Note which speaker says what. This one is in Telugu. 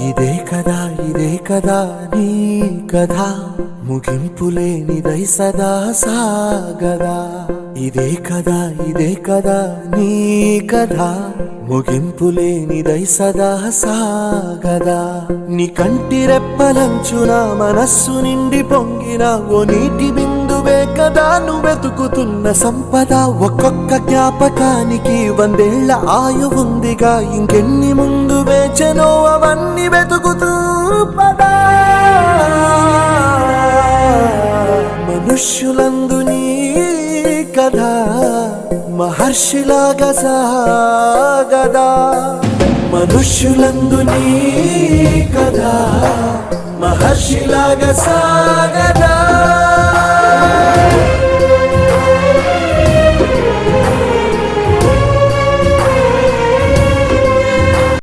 Speaker 1: ఇదే కదా నీ కథ ముగింపులేనిదై సదా సాగదా ఇదే కదా నీ కథ ముగింపులేనిదై సదా సాగదా నీ కంటి రెప్పలంచున మనస్సు నిండి పొంగిన ఓ నీటి బిందువే కదా నువ్వెతుకుతున్న సంపద ఒక్కొక్క జ్ఞాపకానికి 100 ఏళ్ల ఆయువుందిగా ఇంకెన్ని ముందు వేచెనో అవన్నీ వెతుకుతూ పదా మనుష్యులందు నీ కథ మహర్షిలాగా సాగదా మనుష్యులందు నీ కథ మహర్షిలాగా సాగదా